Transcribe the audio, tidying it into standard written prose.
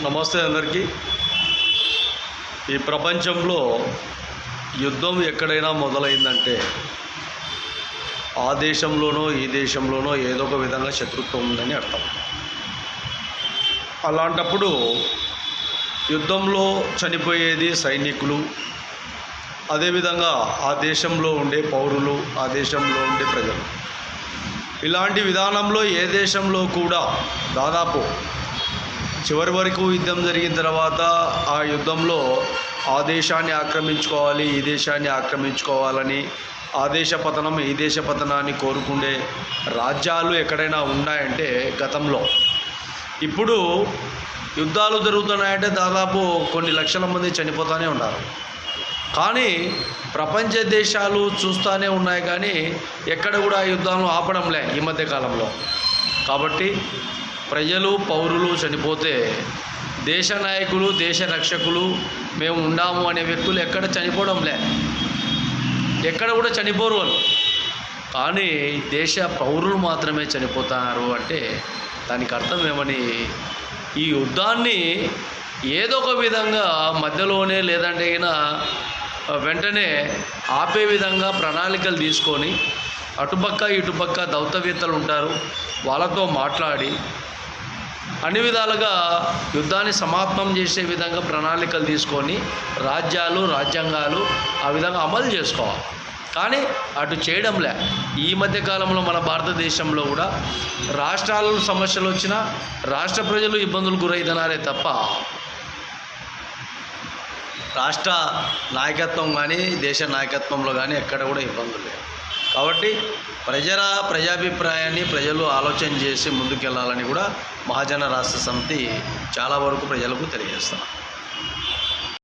నమస్తే అందరికీ. ఈ ప్రపంచంలో యుద్ధం ఎక్కడైనా మొదలైందంటే ఆ దేశంలోనో ఈ దేశంలోనో ఏదో ఒక విధంగా శత్రుత్వం ఉందని అర్థం. అలాంటప్పుడు యుద్ధంలో చనిపోయేది సైనికులు, అదేవిధంగా ఆ దేశంలో ఉండే పౌరులు, ఆ దేశంలో ఉండే ప్రజలు. ఇలాంటి విధానంలో ఏ దేశంలో కూడా దాదాపు చివరి వరకు యుద్ధం జరిగిన తర్వాత ఆ యుద్ధంలో ఆ దేశాన్ని ఆక్రమించుకోవాలి, ఈ దేశాన్ని ఆక్రమించుకోవాలని, ఆ దేశ పతనం ఈ దేశ పతనాన్ని కోరుకునే రాజ్యాలు ఎక్కడైనా ఉన్నాయంటే గతంలో. ఇప్పుడు యుద్ధాలు జరుగుతున్నాయంటే దాదాపు కొన్ని లక్షల మంది చనిపోతూనే ఉన్నారు. కానీ ప్రపంచ దేశాలు చూస్తూనే ఉన్నాయి, కానీ ఎక్కడ కూడా యుద్ధాలను ఆపడంలే ఈ మధ్య కాలంలో. కాబట్టి ప్రజలు పౌరులు చనిపోతే దేశ నాయకులు, దేశ రక్షకులు మేము ఉండాము అనే వ్యక్తులు ఎక్కడ చనిపోవడంలే, ఎక్కడ కూడా చనిపోరు వాళ్ళు. కానీ దేశ పౌరులు మాత్రమే చనిపోతున్నారు అంటే దానికి అర్థం ఏమని, ఈ యుద్ధాన్ని ఏదో ఒక విధంగా మధ్యలోనే లేదంటే వెంటనే ఆపే విధంగా ప్రణాళికలు తీసుకొని అటుపక్క ఇటుపక్క దౌత్యవేత్తలు ఉంటారు, వాళ్ళతో మాట్లాడి అన్ని విధాలుగా యుద్ధాన్ని సమాప్తం చేసే విధంగా ప్రణాళికలు తీసుకొని రాజ్యాలు, రాజ్యాంగాలు ఆ విధంగా అమలు చేసుకోవాలి. కానీ అటు చేయడంలే. ఈ మధ్యకాలంలో మన భారతదేశంలో కూడా రాష్ట్రాలలో సమస్యలు వచ్చినా రాష్ట్ర ప్రజలు ఇబ్బందులు గురవుతున్నారే తప్ప రాష్ట్ర నాయకత్వం కానీ దేశ నాయకత్వంలో కానీ ఎక్కడ కూడా ఇబ్బందులు లేవు. కాబట్టి ప్రజాభిప్రాయాన్ని ప్రజలు ఆలోచన చేసి ముందుకెళ్లాలని కూడా మహాజన రాష్ట్ర సమితి చాలా వరకు ప్రజలకు తెలియజేస్తున్నారు.